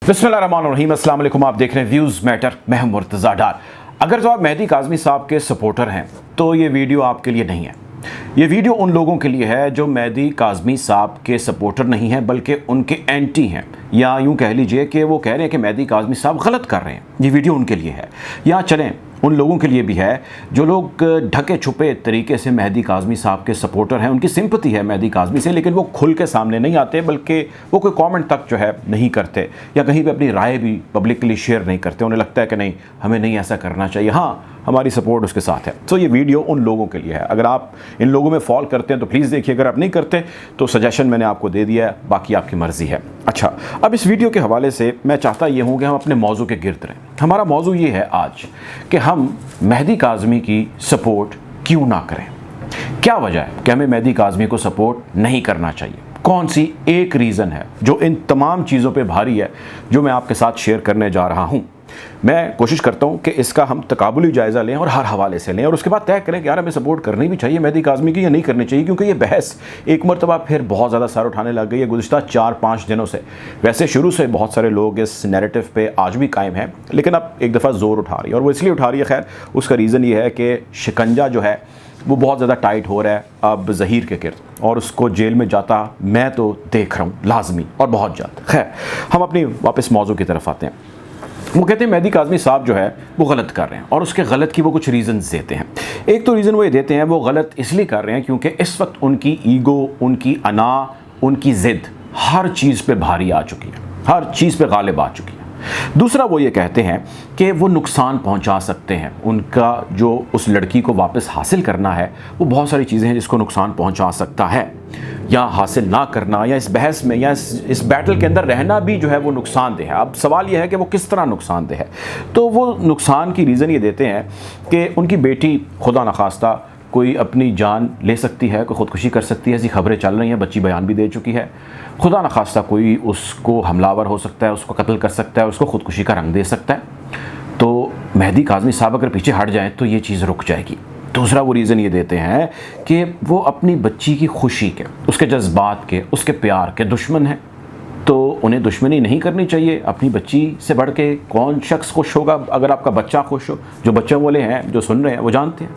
बिस्मिल्लाहिर्रहमानिर्रहीम, अस्सलाम वालेकुम। आप देख रहे हैं व्यूज़ मैटर, मैं हूं मुर्तज़ा डार। अगर जो आप मेहदी काज़मी साहब के सपोर्टर हैं तो ये वीडियो आपके लिए नहीं है। ये वीडियो उन लोगों के लिए है जो मेहदी काज़मी साहब के सपोर्टर नहीं हैं बल्कि उनके एंटी हैं, या यूं कह लीजिए कि वो कह रहे हैं कि मेहदी काज़मी साहब गलत कर रहे हैं। ये वीडियो उनके लिए है। या चलें उन लोगों के लिए भी है जो लोग ढके छुपे तरीके से मेहदी काज़मी साहब के सपोर्टर हैं, उनकी सिंपैथी है मेहदी काज़मी से, लेकिन वो खुल के सामने नहीं आते बल्कि वो कोई कमेंट तक जो है नहीं करते या कहीं पे अपनी राय भी पब्लिकली शेयर नहीं करते। उन्हें लगता है कि नहीं, हमें नहीं ऐसा करना चाहिए, हाँ हमारी सपोर्ट उसके साथ है। तो ये वीडियो उन लोगों के लिए है। अगर आप इन लोगों में फॉल करते हैं तो प्लीज़ देखिए, अगर आप नहीं करते तो सजेशन मैंने आपको दे दिया है, बाकी आपकी मर्ज़ी है। अच्छा, अब इस वीडियो के हवाले से मैं चाहता ये हूँ कि हम अपने मौजू के गिर्द रहें। हमारा मौजू ये है आज कि हम मेहदी काज़मी की सपोर्ट क्यों ना करें। क्या वजह है कि हमें मेहदी काज़मी को सपोर्ट नहीं करना चाहिए? कौन सी एक रीज़न है जो इन तमाम चीज़ों पे भारी है, जो मैं आपके साथ शेयर करने जा रहा हूँ। मैं कोशिश करता हूँ कि इसका हम तकाबुली जायज़ा लें और हर हवाले से लें और उसके बाद तय करें कि यार हमें सपोर्ट करनी भी चाहिए मेहदी काज़मी की या नहीं करनी चाहिए, क्योंकि ये बहस एक मरतबा फिर बहुत ज़्यादा सर उठाने लग गई है गुज़िश्ता 4-5 दिनों से। वैसे शुरू से बहुत सारे लोग इस नैरेटिव पे आज भी कायम हैं, लेकिन अब एक दफ़ा ज़ोर उठा रही है और वो इसलिए उठा रही है। खैर, उसका रीज़न ये है कि शिकंजा जो है वो बहुत ज़्यादा टाइट हो रहा है अब ज़हीर के गिर्द, और उसको जेल में जाता मैं तो देख रहा हूँ लाजमी और बहुत जल्द। खैर, हम अपनी वापस मौजू की तरफ आते हैं। वो कहते हैं मेहदी काज़मी साहब जो है वो गलत कर रहे हैं और उसके गलत की वो कुछ रीज़न्स देते हैं। एक तो रीज़न वो ये देते हैं वो गलत इसलिए कर रहे हैं क्योंकि इस वक्त उनकी ईगो, उनकी अना, उनकी ज़िद हर चीज़ पे भारी आ चुकी है, हर चीज़ पे गालिब आ चुकी है। दूसरा वो ये कहते हैं कि वो नुकसान पहुंचा सकते हैं। उनका जो उस लड़की को वापस हासिल करना है वो बहुत सारी चीज़ें हैं जिसको नुकसान पहुंचा सकता है, या हासिल ना करना, या इस बहस में या इस बैटल के अंदर रहना भी जो है वो नुकसानदेह है। अब सवाल यह है कि वो किस तरह नुकसानदेह है। तो वो नुकसान की रीज़न ये देते हैं कि उनकी बेटी खुदा न खास्ता कोई अपनी जान ले सकती है, कोई ख़ुदकुशी कर सकती है, ऐसी खबरें चल रही हैं, बच्ची बयान भी दे चुकी है। खुदा न खास्ता कोई उसको हमलावर हो सकता है, उसको कत्ल कर सकता है, उसको ख़ुदकुशी का रंग दे सकता है। तो मेहदी काज़मी साहब अगर पीछे हट जाएँ तो ये चीज़ रुक जाएगी। दूसरा वो रीज़न ये देते हैं कि वो अपनी बच्ची की खुशी के, उसके जज्बात के, उसके प्यार के दुश्मन हैं, तो उन्हें दुश्मनी नहीं करनी चाहिए। अपनी बच्ची से बढ़ के कौन शख्स खुश होगा अगर आपका बच्चा खुश हो? जो बच्चों वाले हैं, जो सुन रहे हैं, वो जानते हैं।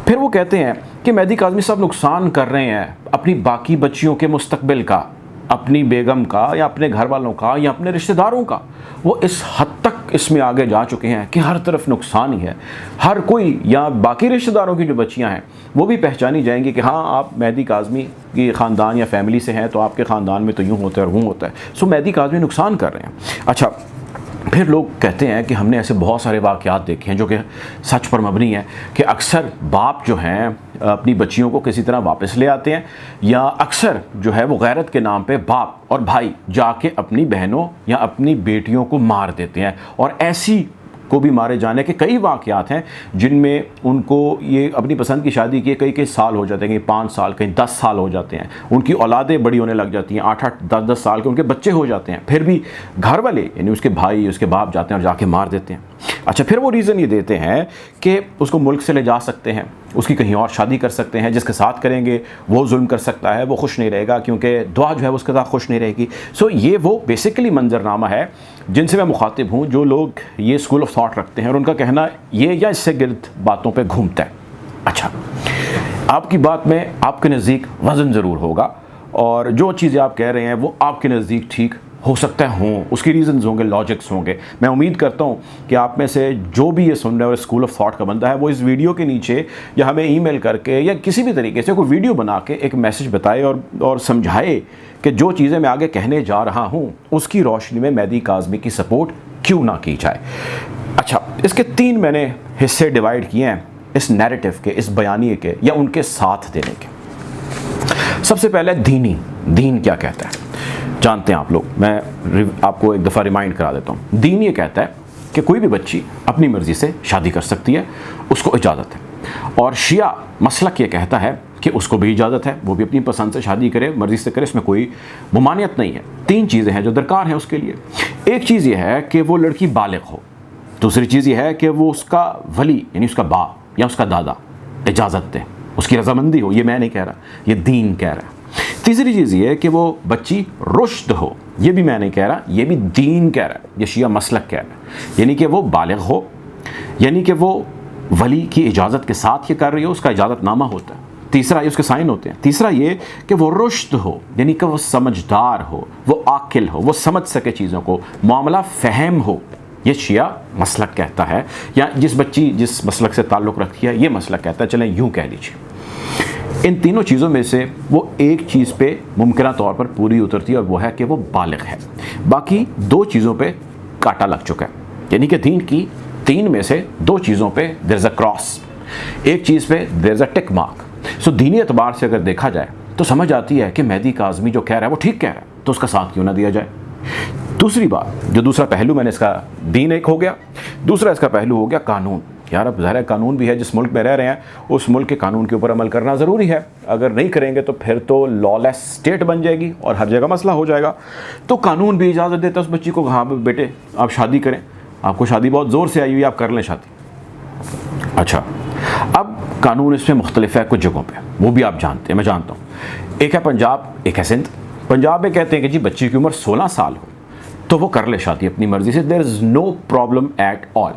फिर वो कहते हैं कि मेहदी काज़मी साहब नुकसान कर रहे हैं अपनी बाकी बच्चियों के मुस्तकबिल का, अपनी बेगम का या अपने घर वालों का या अपने रिश्तेदारों का। वो इस हद तक इसमें आगे जा चुके हैं कि हर तरफ नुकसान ही है। हर कोई, या बाकी रिश्तेदारों की जो बच्चियां हैं वो भी पहचानी जाएंगी कि हाँ आप मेहदी काज़मी की ख़ानदान या फैमिली से हैं, तो आपके ख़ानदान में तो यूँ होता है और वो होता है। सो मेहदी काज़मी नुकसान कर रहे हैं। अच्छा, फिर लोग कहते हैं कि हमने ऐसे बहुत सारे वाक़यात देखे हैं जो कि सच पर मबनी है कि अक्सर बाप जो हैं अपनी बच्चियों को किसी तरह वापस ले आते हैं, या अक्सर जो है वो गैरत के नाम पे बाप और भाई जाके अपनी बहनों या अपनी बेटियों को मार देते हैं। और ऐसी को भी मारे जाने के कई वाक़यात हैं जिनमें उनको ये अपनी पसंद की शादी की कई साल हो जाते हैं, कहीं 5 साल, कहीं 10 साल हो जाते हैं। उनकी औलादें बड़ी होने लग जाती हैं, 8-8, 10-10 साल के उनके बच्चे हो जाते हैं, फिर भी घर वाले यानी उसके भाई, उसके बाप जाते हैं और जाके मार देते हैं। अच्छा, फिर वो रीज़न ये देते हैं कि उसको मुल्क से ले जा सकते हैं, उसकी कहीं और शादी कर सकते हैं, जिसके साथ करेंगे वो जुल्म कर सकता है, वो खुश नहीं रहेगा क्योंकि दुआ जो है उसके साथ खुश नहीं रहेगी। सो ये वो बेसिकली मंजरनामा है जिनसे मैं मुखातिब हूँ, जो लोग ये स्कूल ऑफ थॉट रखते हैं और उनका कहना ये या इससे गिर्द बातों पे घूमता है। अच्छा, आपकी बात में आपके नज़दीक वज़न ज़रूर होगा और जो चीज़ें आप कह रहे हैं वो आपके नज़दीक ठीक हो सकता है हों, उसकी रीज़न्स होंगे, लॉजिक्स होंगे। मैं उम्मीद करता हूँ कि आप में से जो भी ये सुन रहे हैं और स्कूल ऑफ थॉट का बंदा है वो इस वीडियो के नीचे या हमें ईमेल करके या किसी भी तरीके से कोई वीडियो बना के एक मैसेज बताए और समझाए कि जो चीज़ें मैं आगे कहने जा रहा हूँ उसकी रोशनी में मेहदी काज़मी की सपोर्ट क्यों ना की जाए। अच्छा, इसके 3 मैंने हिस्से डिवाइड किए हैं इस नैरेटिव के, इस बयानिए के या उनके साथ देने के। सबसे पहले दीन क्या कहता है जानते हैं आप लोग। मैं आपको एक दफ़ा रिमाइंड करा देता हूँ। दीन ये कहता है कि कोई भी बच्ची अपनी मर्ज़ी से शादी कर सकती है, उसको इजाज़त है। और शिया मसलक ये कहता है कि उसको भी इजाज़त है, वो भी अपनी पसंद से शादी करे, मर्ज़ी से करे, इसमें कोई ममानियत नहीं है। 3 चीज़ें हैं जो दरकार हैं उसके लिए। एक चीज़ ये है कि वो लड़की बालिग़ हो, दूसरी चीज़ ये है कि वो उसका वली यानी उसका बाप या उसका दादा इजाज़त दे, उसकी रजामंदी हो। ये मैं नहीं कह रहा, ये दीन कह रहा है। तीसरी चीज़ ये है कि वो बच्ची रुश्द हो, ये भी मैं नहीं कह रहा, ये भी दीन कह रहा है, ये शिया मसलक कह रहा है। यानी कि वो बालिग हो, यानी कि वो वली की इजाज़त के साथ ये कर रही हो, उसका इजाज़तनामा होता है। तीसरा ये उसके साइन होते हैं। तीसरा ये कि वो रुश्द हो, यानी कि वो समझदार हो, वो आकिल हो, वो समझ सके चीज़ों को, मामला फ़हम हो। ये शिया मसलक कहता है, या जिस बच्ची जिस मसलक से ताल्लुक़ रखती है ये मसलक कहता है, चलें यूँ कह लीजिए। इन तीनों चीज़ों में से वो एक चीज़ पे मुमकिन तौर पर पूरी उतरती है और वो है कि वो बालिग है। बाकी दो चीज़ों पे कांटा लग चुका है, यानी कि दीन की तीन में से दो चीज़ों पे देयर इज़ अ क्रॉस, एक चीज़ पे there is a tick mark. So दीनी एतबार से अगर देखा जाए तो समझ आती है कि मेहदी काज़मी जो कह रहा है वो ठीक कह रहा है, तो उसका साथ क्यों ना दिया जाए। दूसरी बात, जो दूसरा पहलू मैंने इसका, दीन एक हो गया, दूसरा इसका पहलू हो गया कानून। यार अब ज़ाहिर है कानून भी है, जिस मुल्क में रह रहे हैं उस मुल्क के कानून के ऊपर अमल करना ज़रूरी है। अगर नहीं करेंगे तो फिर तो लॉलेस स्टेट बन जाएगी और हर जगह मसला हो जाएगा। तो कानून भी इजाज़त देता है उस बच्ची को, हाँ बेटे आप शादी करें, आपको शादी बहुत ज़ोर से आई हुई, आप कर लें शादी। अच्छा, अब कानून इसमें मुख्तलिफ है कुछ जगहों पे, वो भी आप जानते हैं, मैं जानता हूँ। एक है पंजाब, एक है सिंध। पंजाब में कहते हैं कि जी बच्ची की उम्र 16 साल हो तो वो कर ले शादी अपनी मर्ज़ी से, there is no problem at all.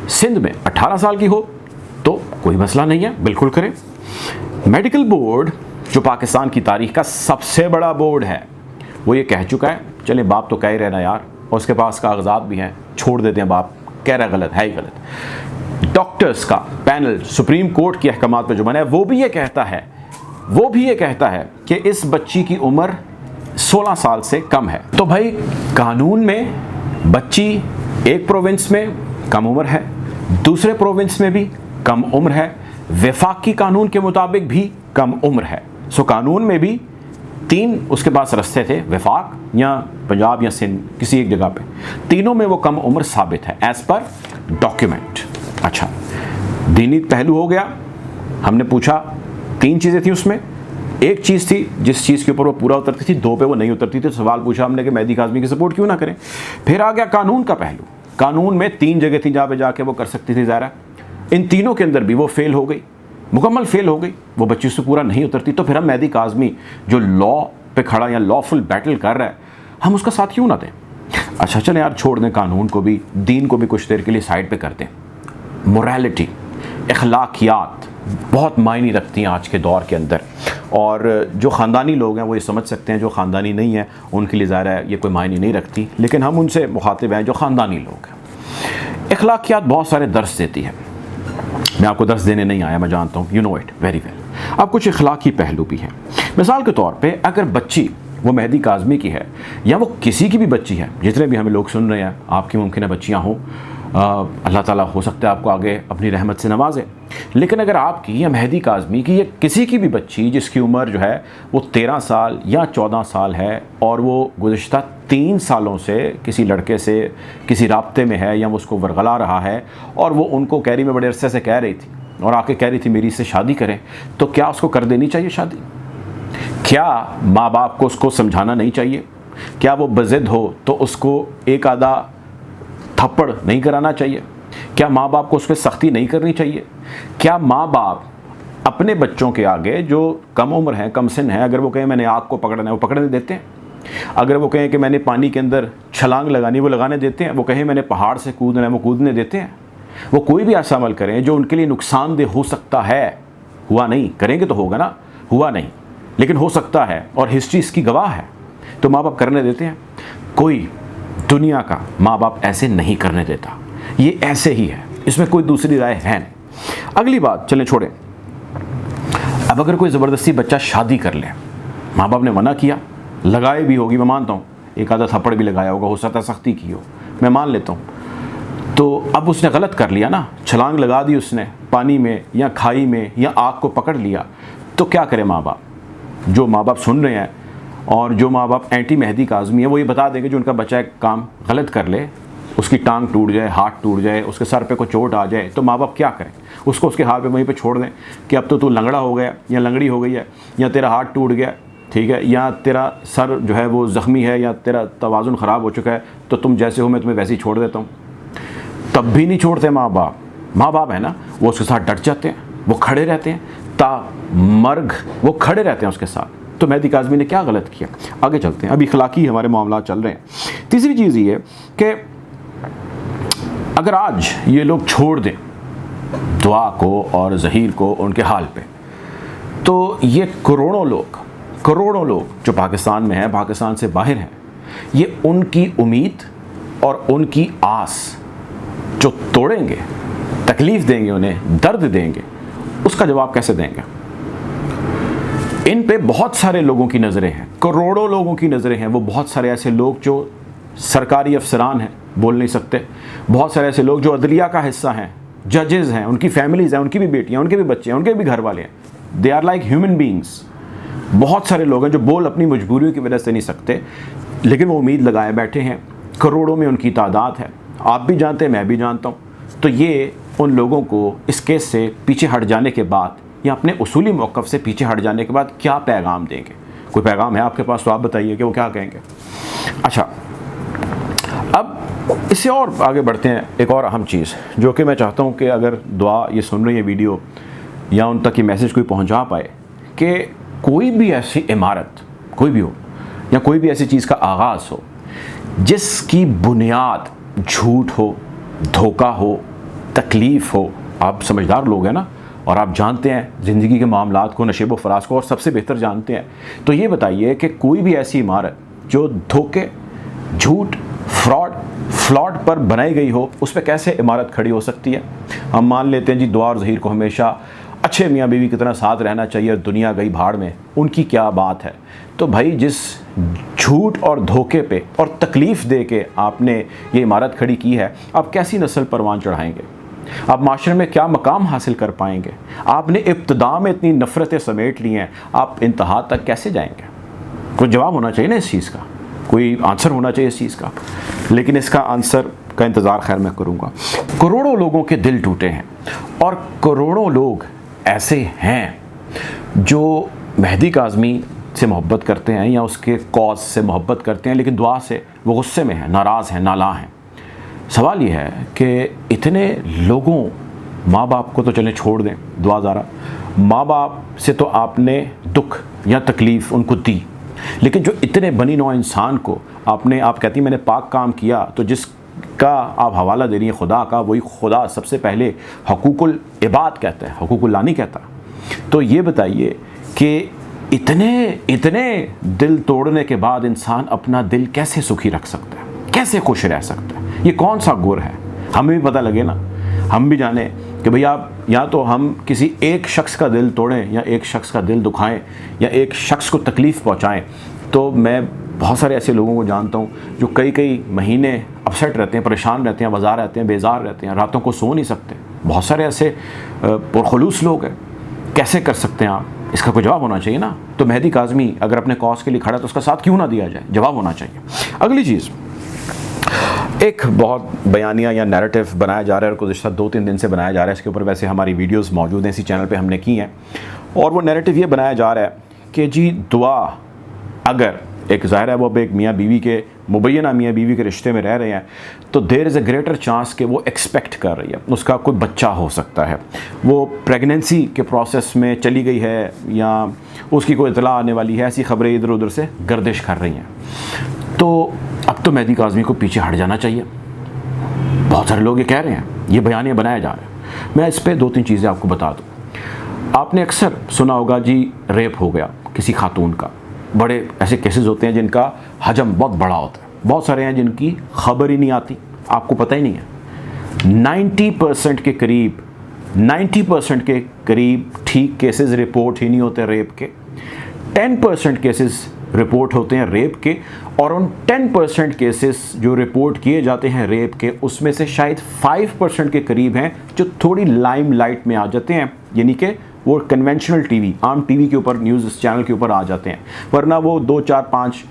Sindh में 18 साल की हो तो कोई मसला नहीं है, बिल्कुल करें। मेडिकल बोर्ड जो पाकिस्तान की तारीख का सबसे बड़ा बोर्ड है, वो ये कह चुका है, चले बाप तो कह ही रहना यार, और उसके पास कागजात भी हैं, छोड़ देते हैं, बाप कह रहा है गलत है ही गलत। डॉक्टर्स का पैनल सुप्रीम कोर्ट के अहकामात पर जो बना है वो भी ये कहता है कि इस बच्ची की उम्र 16 साल से कम है। तो भाई कानून में बच्ची एक प्रोविंस में कम उम्र है, दूसरे प्रोविंस में भी कम उम्र है, वफाकी कानून के मुताबिक भी कम उम्र है। सो कानून में भी तीन उसके पास रास्ते थे, वफाक या पंजाब या सिंध, किसी एक जगह पे, तीनों में वो कम उम्र साबित है एज पर डॉक्यूमेंट। अच्छा, दीनी पहलू हो गया, हमने पूछा तीन चीज़ें थी उसमें, एक चीज़ थी जिस चीज़ के ऊपर वो पूरा उतरती थी, दो पे वो नहीं उतरती थी, तो सवाल पूछा हमने कि मेहदी काज़मी की सपोर्ट क्यों ना करें। फिर आ गया कानून का पहलू, कानून में तीन जगह थी जहाँ पे जाके वो कर सकती थी ज़ाहिर, इन तीनों के अंदर भी वो फेल हो गई, मुकम्मल फेल हो गई, वो बच्ची उससे पूरा नहीं उतरती। तो फिर हम मेहदी काज़मी जो लॉ पे खड़ा या लॉफुल बैटल कर रहा है, हम उसका साथ क्यों ना दें। अच्छा चलें यार, छोड़ दें कानून को भी, दीन को भी कुछ देर के लिए साइड पे कर दें। मोरालिटी, अखलाकियात बहुत मायने रखती हैं आज के दौर के अंदर, और जो ख़ानदानी लोग हैं वो ये समझ सकते हैं, जो ख़ानदानी नहीं है उनके लिए ज़ाहिर है ये कोई मायने नहीं रखती, लेकिन हम उनसे मुखातिब हैं जो ख़ानदानी लोग हैं। अखलाकियात बहुत सारे दर्स देती है, मैं आपको दर्स देने नहीं आया, मैं जानता हूँ, you know it very well. अब कुछ अखलाकी पहलू भी हैं। मिसाल के तौर पे अगर बच्ची वो मेहदी काज़मी की है या वो किसी की भी बच्ची है, जितने भी हमें लोग सुन रहे हैं, आपकी मुमकिन है बच्चियाँ हों, अल्लाह ताला हो सकता है आपको आगे अपनी रहमत से नवाजे, लेकिन अगर आपकी या मेहदी काज़मी की या किसी की भी बच्ची जिसकी उम्र जो है वो 13 साल या 14 साल है और वो गुज़िश्ता 3 सालों से किसी लड़के से किसी राब्ते में है या वो उसको वरगला रहा है और वो उनको कैरी में बड़े अरसे से कह रही थी और आके कह रही थी मेरी इससे शादी करें, तो क्या उसको कर देनी चाहिए शादी? क्या माँ बाप को उसको समझाना नहीं चाहिए? क्या वो बज़िद हो तो उसको एक आधा थप्पड़ नहीं कराना चाहिए? क्या माँ बाप को उस पर सख्ती नहीं करनी चाहिए? क्या माँ बाप अपने बच्चों के आगे जो कम उम्र हैं, कम सिन हैं, अगर वो कहें मैंने आग को पकड़ना है वो पकड़ने देते हैं? अगर वो कहें कि मैंने पानी के अंदर छलांग लगानी वो लगाने देते हैं? वो कहें मैंने पहाड़ से कूदना है वो कूदने देते हैं? वो कोई भी ऐसा अमल करें जो उनके लिए नुकसानदेह हो सकता है, हुआ नहीं, करेंगे तो होगा ना, हुआ नहीं लेकिन हो सकता है और हिस्ट्री इसकी गवाह है, तो माँ बाप करने देते हैं? कोई दुनिया का माँ बाप ऐसे नहीं करने देता, ये ऐसे ही है, इसमें कोई दूसरी राय है नहीं। अगली बात चलें छोड़ें, अब अगर कोई ज़बरदस्ती बच्चा शादी कर ले, माँ बाप ने मना किया, लगाए भी होगी, मैं मानता हूँ एक आधा थप्पड़ भी लगाया होगा, हो सकता है सख्ती की हो, मैं मान लेता हूँ, तो अब उसने गलत कर लिया ना, छलांग लगा दी उसने पानी में या खाई में या आग को पकड़ लिया, तो क्या करे माँ बाप? जो माँ बाप सुन रहे हैं और जो माँ बाप एंटी मेहदी काज़मी है वो ये बता देंगे जो उनका बच्चा एक काम गलत कर ले, उसकी टांग टूट जाए, हाथ टूट जाए, उसके सर पे कोई चोट आ जाए, तो माँ बाप क्या करें? उसको उसके हाथ पे वहीं पे छोड़ दें कि अब तो तू लंगड़ा हो गया या लंगड़ी हो गई है या तेरा हाथ टूट गया, ठीक है, या तेरा सर जो है वो ज़ख्मी है या तेरा तवाज़ुन ख़राब हो चुका है, तो तुम जैसे हो मैं तुम्हें वैसे ही छोड़ देता हूँ। तब भी नहीं छोड़ते माँ बाप। माँ बाप है ना, वो उसके साथ डट जाते हैं, वो खड़े रहते हैं, ता मर्ग वो खड़े रहते हैं उसके साथ। तो मेहदी काज़मी ने क्या गलत किया? आगे चलते हैं, अभी इखलाकी हमारे मामला चल रहे हैं। तीसरी चीज़ ये कि अगर आज ये लोग छोड़ दें दुआ को और ज़हीर को उनके हाल पे, तो ये करोड़ों लोग जो पाकिस्तान में हैं, पाकिस्तान से बाहर हैं, ये उनकी उम्मीद और उनकी आस जो तोड़ेंगे, तकलीफ़ देंगे, उन्हें दर्द देंगे, उसका जवाब कैसे देंगे? इन पे बहुत सारे लोगों की नज़रें हैं, करोड़ों लोगों की नज़रें हैं। वो बहुत सारे ऐसे लोग जो सरकारी अफसरान हैं, बोल नहीं सकते, बहुत सारे ऐसे लोग जो अदलिया का हिस्सा हैं, जजेज़ हैं, उनकी फैमिलीज़ हैं, उनकी भी बेटियां, उनके भी बच्चे हैं, उनके भी घर वाले हैं। They are like human beings. बहुत सारे लोग हैं जो बोल अपनी मजबूरियों की वजह से नहीं सकते, लेकिन वो उम्मीद लगाए बैठे हैं। करोड़ों में उनकी तादाद है, आप भी जानते हैं, मैं भी जानता हूँ। तो ये उन लोगों को इस केस से पीछे हट जाने के बाद या अपने उसूली मौक़िफ़ से पीछे हट जाने के बाद क्या पैगाम देंगे? कोई पैगाम है आपके पास तो आप बताइए कि वो क्या कहेंगे। अच्छा, अब इससे और आगे बढ़ते हैं। एक और अहम चीज़ जो कि मैं चाहता हूँ कि अगर दुआ ये सुन रही है वीडियो या उन तक ये मैसेज कोई पहुँचा पाए कि कोई भी ऐसी इमारत कोई भी हो या कोई भी ऐसी चीज़ का आगाज़ हो जिसकी बुनियाद झूठ हो, धोखा हो, तकलीफ़ हो। आप समझदार लोग हैं ना, और आप जानते हैं ज़िंदगी के मामलात को, नशेब व फराज को, और सबसे बेहतर जानते हैं। तो ये बताइए कि कोई भी ऐसी इमारत जो धोखे, झूठ, फ्लॉड पर बनाई गई हो, उस पर कैसे इमारत खड़ी हो सकती है? हम मान लेते हैं जी दुआ और ज़हीर को हमेशा अच्छे मियाँ बीवी की तरह साथ रहना चाहिए, दुनिया गई भाड़ में, उनकी क्या बात है? तो भाई जिस झूठ और धोखे पे और तकलीफ़ दे के आपने ये इमारत खड़ी की है, आप कैसी नस्ल परवान चढ़ाएंगे? आप माशरे में क्या मकाम हासिल कर पाएंगे? आपने इब्तिदा में इतनी नफ़रतें समेट ली हैं, आप इंतहा तक कैसे जाएंगे? कोई जवाब होना चाहिए ना इस चीज़ का, कोई आंसर होना चाहिए इस चीज़ का। लेकिन इसका आंसर का इंतज़ार खैर मैं करूँगा। करोड़ों लोगों के दिल टूटे हैं और करोड़ों लोग ऐसे हैं जो मेहदी काज़मी से मोहब्बत करते हैं या उसके कॉज से मोहब्बत करते हैं, लेकिन दुआ से वो गुस्से में हैं, नाराज़ हैं, नाला हैं। सवाल ये है कि इतने लोगों, माँ बाप को तो चलें छोड़ दें, दुआ ज़ारा, माँ बाप से तो आपने दुख या तकलीफ़ उनको दी, लेकिन जो इतने बनी नौ इंसान को आपने, आप कहती मैंने पाक काम किया, तो जिसका आप हवाला दे रही हैं खुदा का, वही खुदा सबसे पहले हकूकुल इबाद कहता है, हकूकुल्लाह नहीं कहता। तो ये बताइए कि इतने दिल तोड़ने के बाद इंसान अपना दिल कैसे सुखी रख सकता है, कैसे खुश रह सकता है? ये कौन सा गुर है? हमें भी पता लगे ना, हम भी जाने कि भैया या तो हम किसी एक शख्स का दिल तोड़ें या एक शख्स का दिल दुखाएं या एक शख्स को तकलीफ़ पहुंचाएं। तो मैं बहुत सारे ऐसे लोगों को जानता हूं जो कई महीने अपसेट रहते हैं, परेशान रहते हैं, वज़ार रहते हैं, बेजार रहते हैं, रातों को सो नहीं सकते। बहुत सारे ऐसे पुरखलूस लोग हैं। कैसे कर सकते हैं आप? इसका कोई जवाब होना चाहिए ना। तो मेहदी काज़मी अगर अपने कॉज के लिए खड़ा तो उसका साथ क्यों ना दिया जाए? जवाब होना चाहिए। अगली चीज़, एक बहुत बयानिया या नैरेटिव बनाया जा रहा है और गुज़िश्ता 2-3 दिन से बनाया जा रहा है। इसके ऊपर वैसे हमारी वीडियोस मौजूद हैं, इसी चैनल पे हमने की हैं। और वो नैरेटिव ये बनाया जा रहा है कि जी दुआ, अगर एक ज़ाहिर है वो अब एक मियाँ बीवी के, मुबैना मियाँ बीवी के रिश्ते में रह रहे हैं, तो there is a greater chance कि वो एक्सपेक्ट कर रही है, उसका कोई बच्चा हो सकता है, वो प्रेगनेंसी के प्रोसेस में चली गई है या उसकी कोई इतला आने वाली है, ऐसी खबरें इधर उधर से गर्दिश कर रही हैं। तो अब तो मेहदी काज़मी को पीछे हट जाना चाहिए। बहुत सारे लोग ये कह रहे हैं, ये बयानियाँ बनाया जा रहा है। मैं इस पर 2-3 चीज़ें आपको बता दूँ। आपने अक्सर सुना होगा जी रेप हो गया किसी खातून का। बड़े ऐसे केसेस होते हैं जिनका हजम बहुत बड़ा होता है, बहुत सारे हैं जिनकी खबर ही नहीं आती, आपको पता ही नहीं है। 90% के करीब 90% के करीब ठीक केसेस रिपोर्ट ही नहीं होते रेप के। 10% केसेस रिपोर्ट होते हैं रेप के, और उन 10% केसेस जो रिपोर्ट किए जाते हैं रेप के, उसमें से शायद 5% के करीब हैं जो थोड़ी लाइमलाइट में आ जाते हैं, यानी कि वो कन्वेंशनल टीवी, आम टीवी के ऊपर, न्यूज़ चैनल के ऊपर आ जाते हैं। वरना वो 2, 4, 5,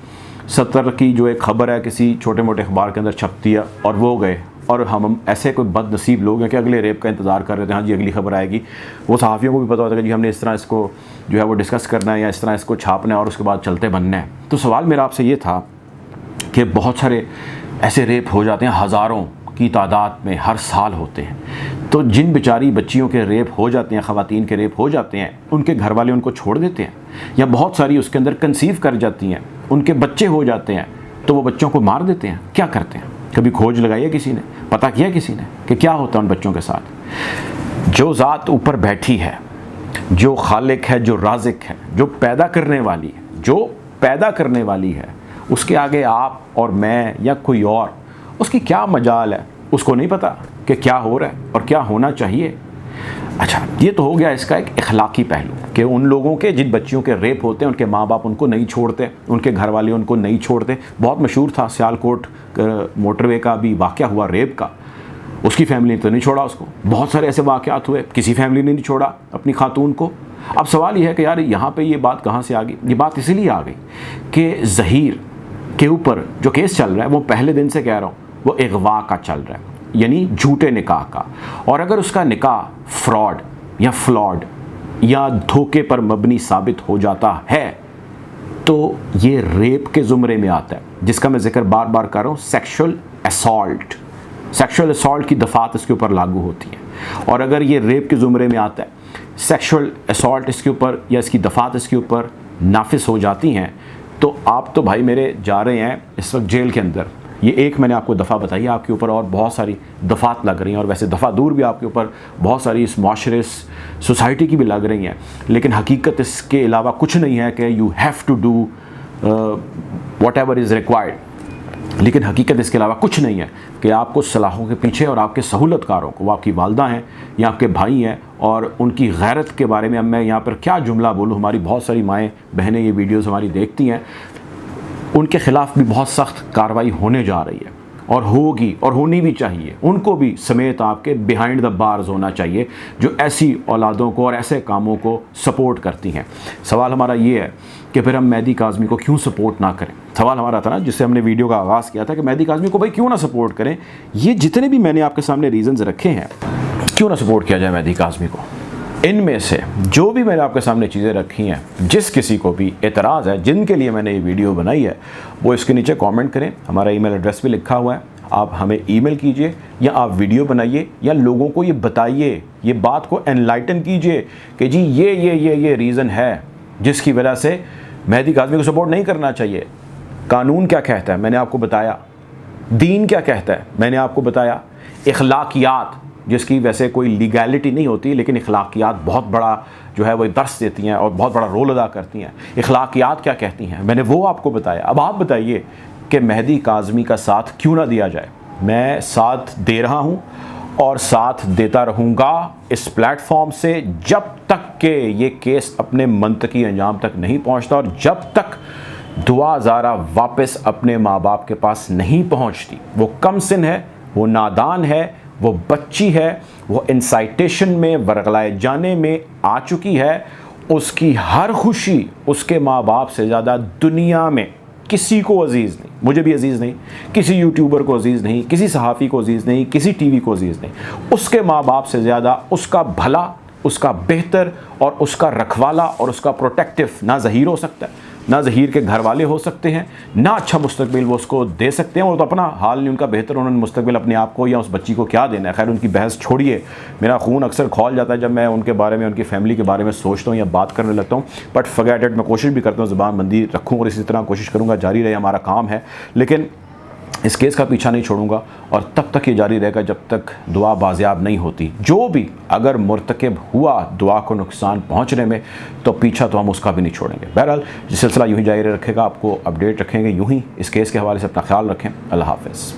70 की जो एक खबर है किसी छोटे मोटे अखबार के अंदर छपती है और वो गए। और हम ऐसे कोई बदनसीब लोग हैं कि अगले रेप का इंतज़ार कर रहे थे, हाँ जी अगली खबर आएगी। वो सहाफ़ियों को भी पता होता है कि जी हमने इस तरह इसको जो है वो डिस्कस करना है या इस तरह इसको छापना है और उसके बाद चलते बनना है। तो सवाल मेरा आपसे ये था कि बहुत सारे ऐसे रेप हो जाते हैं, हज़ारों की तादाद में हर साल होते हैं। तो जिन बेचारी बच्चियों के रेप हो जाते हैं, ख़वातीन के रेप हो जाते हैं, उनके घर वाले उनको छोड़ देते हैं, या बहुत सारी उसके अंदर कंसीव कर जाती हैं, उनके बच्चे हो जाते हैं, तो वो बच्चों को मार देते हैं। क्या करते हैं? कभी खोज लगाई है किसी ने? पता किया किसी ने कि क्या होता है उन बच्चों के साथ? जो ज़ात ऊपर बैठी है, जो खालिक है, जो राज़िक है, जो पैदा करने वाली है, उसके आगे आप और मैं या कोई और, उसकी क्या मजाल है? उसको नहीं पता कि क्या हो रहा है और क्या होना चाहिए। अच्छा, ये तो हो गया इसका एक इखलाकी पहलू कि उन लोगों के जिन बच्चियों के रेप होते हैं उनके माँ बाप उनको नहीं छोड़ते, उनके घर वाले उनको नहीं छोड़ते। बहुत मशहूर था सियालकोट मोटरवे का भी वाक़या हुआ रेप का, उसकी फैमिली ने तो नहीं छोड़ा उसको। बहुत सारे ऐसे वाक़यात हुए, किसी फैमिली ने नहीं छोड़ा अपनी खातून को। अब सवाल यह है कि यार यहाँ पे ये बात कहाँ से आ गई? ये बात इसीलिए आ गई कि ज़हीर के ऊपर जो केस चल रहा है वो पहले दिन से कह रहा हूँ वो अगवा का चल रहा है, यानी झूठे निकाह का। और अगर उसका निकाह फ्रॉड या फ्लॉड या धोखे पर मबनी साबित हो जाता है तो ये रेप के ज़ुमरे में आता है, जिसका मैं जिक्र बार बार कर रहा हूँ, सेक्शुअल असॉल्ट की दफ़ात इसके ऊपर लागू होती है। और अगर ये रेप के ज़ुमरे में आता है, सेक्शुअल असॉल्ट इसके ऊपर या इसकी दफ़ात इसके ऊपर नाफिस हो जाती हैं, तो आप तो भाई मेरे जा रहे हैं इस वक्त जेल के अंदर। ये एक मैंने आपको दफ़ा बताई है, आपके ऊपर और बहुत सारी दफ़ात लग रही हैं, और वैसे दफ़ा दूर भी आपके ऊपर बहुत सारी इस माशरे सोसाइटी की भी लग रही हैं। लेकिन हकीकत इसके अलावा कुछ नहीं है कि you have to do whatever is required. लेकिन हकीकत इसके अलावा कुछ नहीं है कि आपको सलाहों के पीछे और आपके सहूलतकारों को, वो आपकी वालदा हैं या आपके भाई हैं, और उनकी गैरत के बारे में अब मैं यहाँ पर क्या जुमला बोलूँ। हमारी बहुत सारी माएँ बहनें ये वीडियोज़ हमारी देखती हैं, उनके ख़िलाफ़ भी बहुत सख्त कार्रवाई होने जा रही है और होगी और होनी भी चाहिए। उनको भी समेत आपके बिहाइंड द बार्स होना चाहिए जो ऐसी औलादों को और ऐसे कामों को सपोर्ट करती हैं। सवाल हमारा ये है कि फिर हम मेहदी काज़मी को क्यों सपोर्ट ना करें? सवाल हमारा था ना, जिससे हमने वीडियो का आगाज़ किया था कि मेहदी काज़मी को भाई क्यों ना सपोर्ट करें। ये जितने भी मैंने आपके सामने रीज़न्स रखे हैं, क्यों ना सपोर्ट किया जाए मेहदी काज़मी को। इनमें से जो भी मैंने आपके सामने चीज़ें रखी हैं, जिस किसी को भी एतराज़ है, जिनके लिए मैंने ये वीडियो बनाई है, वो इसके नीचे कमेंट करें। हमारा ईमेल एड्रेस भी लिखा हुआ है, आप हमें ईमेल कीजिए या आप वीडियो बनाइए या लोगों को ये बताइए, ये बात को एनलाइटन कीजिए कि जी ये रीज़न है जिसकी वजह से मेहदी काज़मी को सपोर्ट नहीं करना चाहिए। कानून क्या कहता है मैंने आपको बताया, दीन क्या कहता है मैंने आपको बताया, इखलाकियात जिसकी वैसे कोई लीगैलिटी नहीं होती लेकिन इखलाकियात बहुत बड़ा जो है वो दर्स देती हैं और बहुत बड़ा रोल अदा करती हैं। इखलाकियात क्या कहती हैं मैंने वो आपको बताया। अब आप बताइए कि मेहदी काज़मी का साथ क्यों ना दिया जाए। मैं साथ दे रहा हूँ और साथ देता रहूँगा इस प्लेटफॉर्म से जब तक कि ये केस अपने मंतकी अंजाम तक नहीं पहुँचता और जब तक दुआ ज़ारा वापस अपने माँ बाप के पास नहीं पहुँचती। वो कम सिन है, वो नादान है, वो बच्ची है, वो इंसाइटेशन में वर्गलाए जाने में आ चुकी है। उसकी हर खुशी उसके माँ बाप से ज़्यादा दुनिया में किसी को अजीज़ नहीं, मुझे भी अजीज़ नहीं, किसी यूट्यूबर को अजीज़ नहीं, किसी सहाफ़ी को अजीज़ नहीं, किसी टीवी को अजीज़ नहीं। उसके माँ बाप से ज़्यादा उसका भला, उसका बेहतर और उसका रखवाला और उसका प्रोटेक्टिव ना ज़हीर हो सकता है, ना ज़हीर के घर वाले हो सकते हैं, ना अच्छा मुस्तकबिल वो उसको दे सकते हैं। वो तो अपना हाल नहीं उनका बेहतर, उन्होंने मुस्तकबिल अपने आप को या उस बच्ची को क्या देना है। खैर उनकी बहस छोड़िए, मेरा खून अक्सर खौल जाता है जब मैं उनके बारे में, उनकी फैमिली के बारे में सोचता हूँ या बात करने लगता हूँ। बट फॉरगेट इट, मैं कोशिश भी करता हूँ ज़ुबान बंदी रखूँ और इसी तरह कोशिश करूँगा जारी रहे, हमारा काम है। लेकिन इस केस का पीछा नहीं छोड़ूंगा और तब तक ये जारी रहेगा जब तक दुआ बाज़ियाब नहीं होती। जो भी अगर मुर्तकिब हुआ दुआ को नुकसान पहुंचने में, तो पीछा तो हम उसका भी नहीं छोड़ेंगे। बहरहाल ये सिलसिला यूँ ही जारी रखेगा, आपको अपडेट रखेंगे यूँ ही। इस केस के हवाले से अपना ख्याल रखें। अल्लाह हाफ़िज़।